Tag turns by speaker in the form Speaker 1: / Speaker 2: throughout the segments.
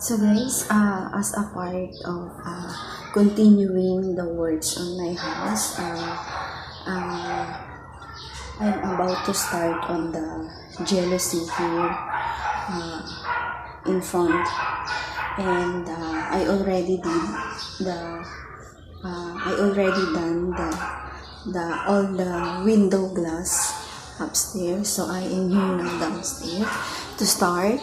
Speaker 1: So guys, as a part of continuing the works on my house, I'm about to start on the jealousy here in front, and I already did the I already done the all the window glass upstairs. So I am here now downstairs to start.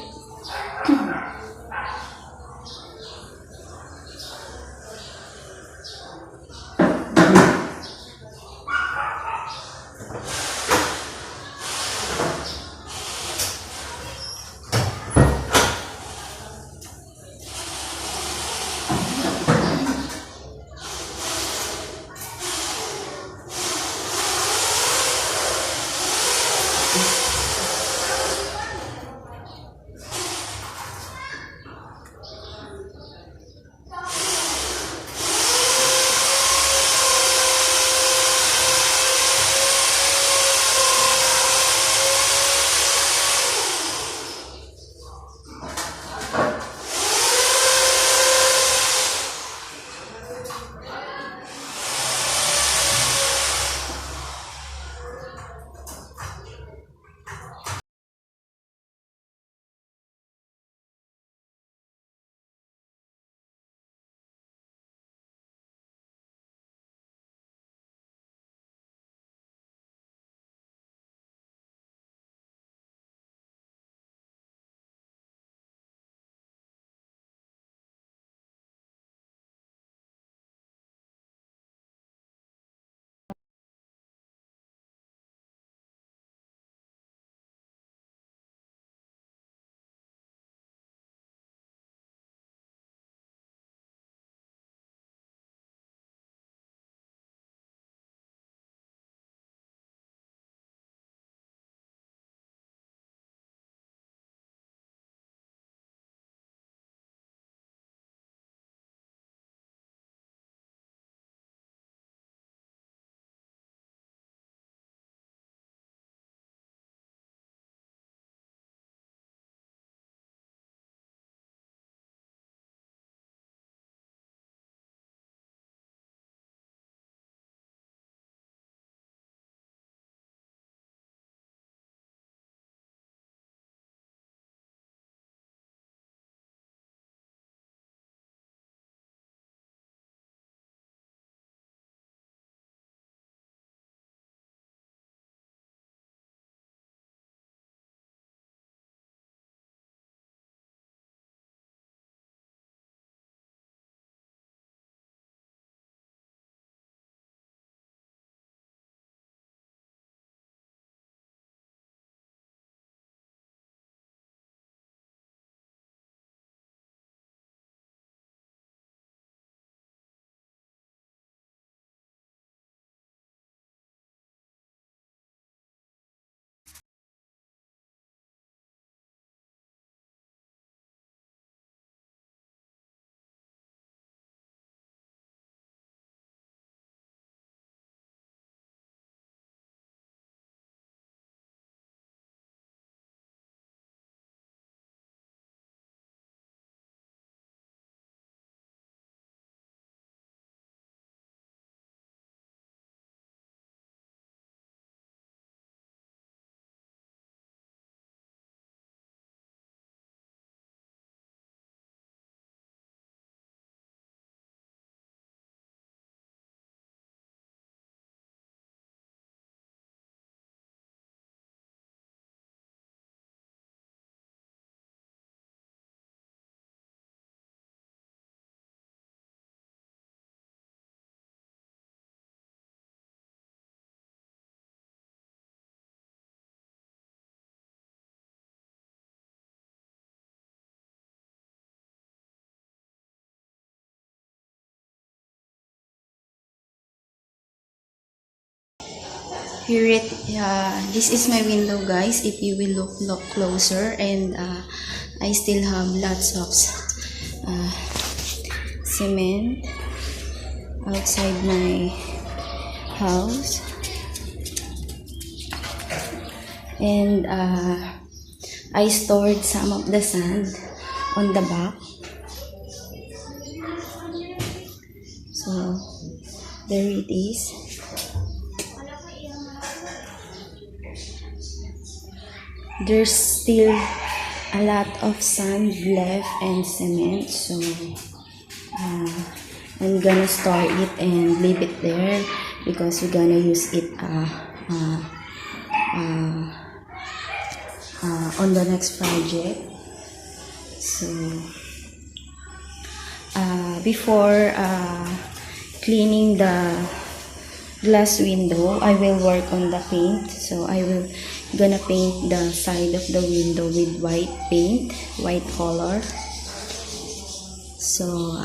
Speaker 1: Here this is my window, guys. If you will look closer, and I still have lots of cement outside my house, and I stored some of the sand on the back So, there it is. There's still a lot of sand left and cement, so I'm gonna store it and leave it there because we're gonna use it on the next project. So before cleaning the glass window, I will work on the paint. So I will gonna paint the side of the window with white paint, white color. So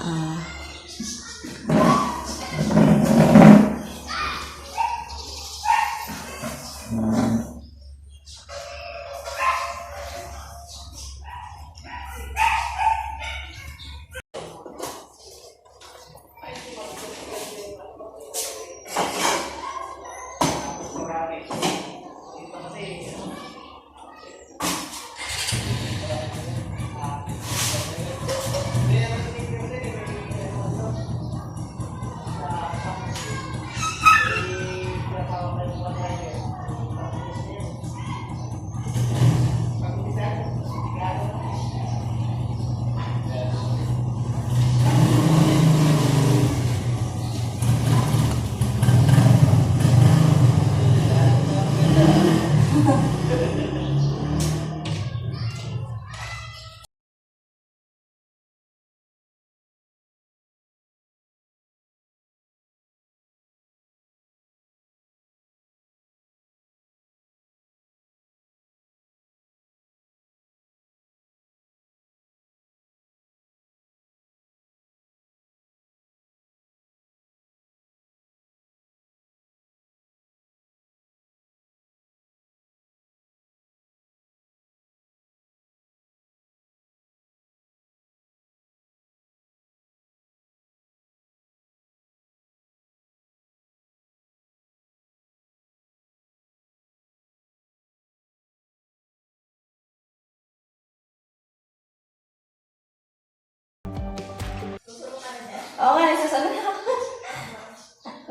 Speaker 1: oo nga, nagsasabi ako.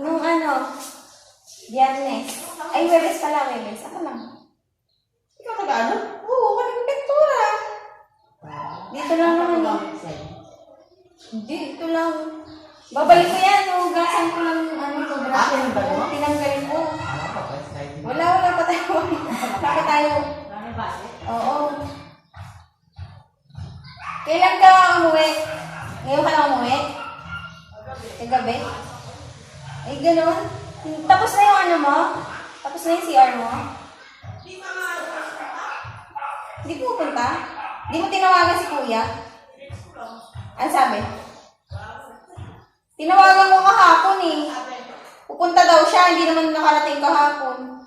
Speaker 1: Nung Biyernes. Ay, Webes pala, Webes. Ako lang.
Speaker 2: Ikaw nag-ano?
Speaker 1: Oo, ako nagpintura. Dito lang naman. Hindi, ito lang. Babalik ko yan, hugasan ko lang sobra. Tinanggalin ko. Wala pa tayo. Wala tayo. Oo. Kailan ka umuwi? Ngayon ka lang umuwi? Kagabi? Ay, ganun. Tapos na yung mo? Tapos na yung CR mo? Hindi pupunta? Hindi mo tinawagan si Kuya? Ano sabi? Tinawagan mo kahapon eh. Pupunta daw siya, hindi naman nakarating kahapon.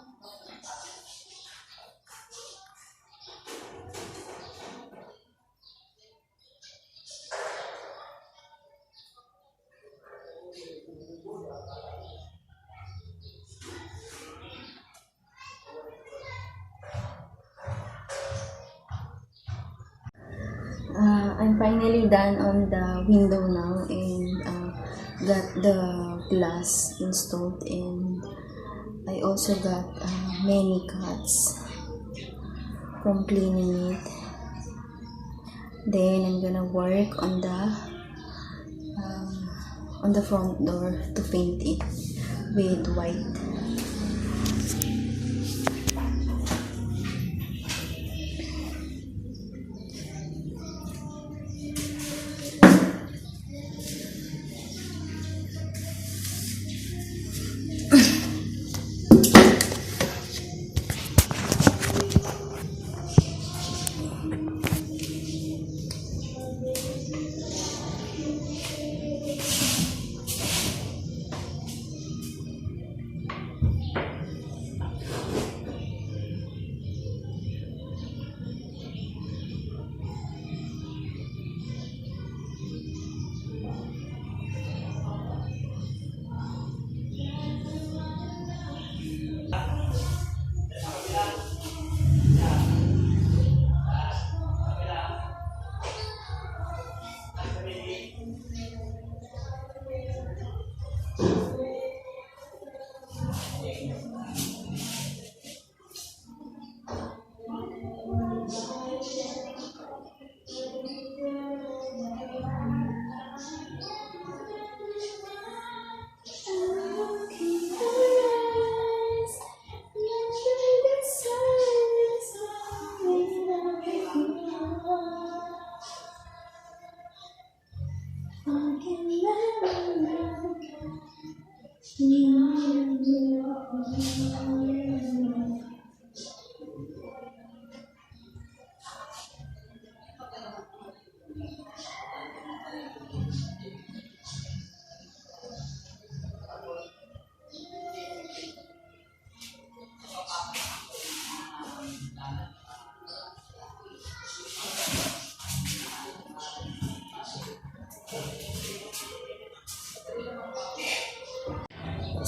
Speaker 1: I'm finally done on the window now and got the glass installed, and I also got many cuts from cleaning it. Then I'm gonna work on the front door to paint it with white.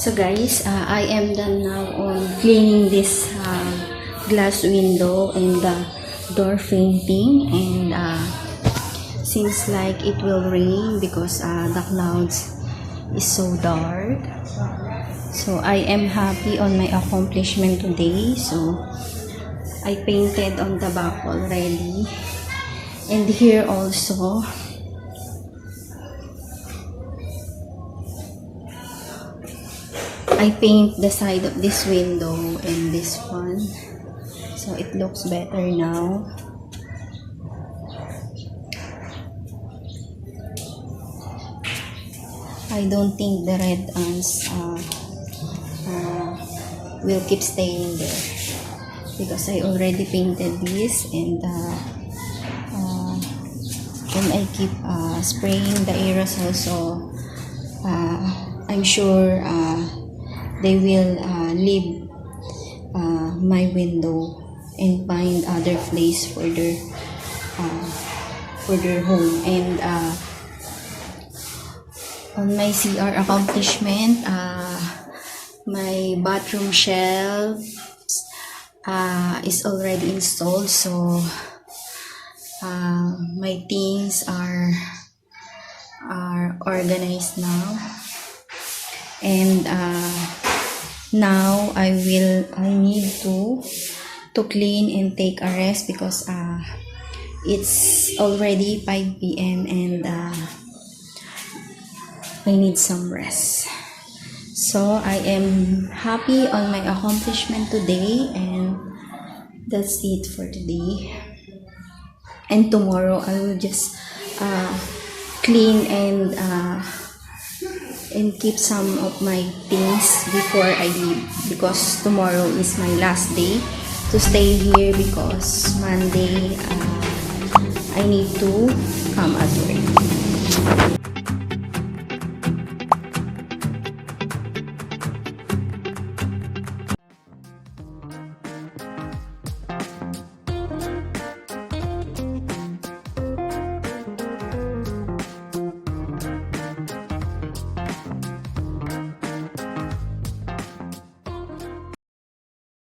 Speaker 1: So guys, I am done now on cleaning this glass window and the door painting, and seems like it will rain because the clouds is so dark. So I am happy on my accomplishment today. So I painted on the back already, and here also. I paint the side of this window and this one, so it looks better now. I don't think the red ants will keep staying there because I already painted this, and when I keep spraying the aerosol, so I'm sure they will leave my window and find other place for their home. And on my CR accomplishment, my bathroom shelf is already installed, so my things are organized now. And now I need to clean and take a rest because it's already 5 p.m. and I need some rest. So I am happy on my accomplishment today, and that's it for today. And tomorrow I will just clean and keep some of my things before I leave, because tomorrow is my last day to stay here, because Monday I need to come at work.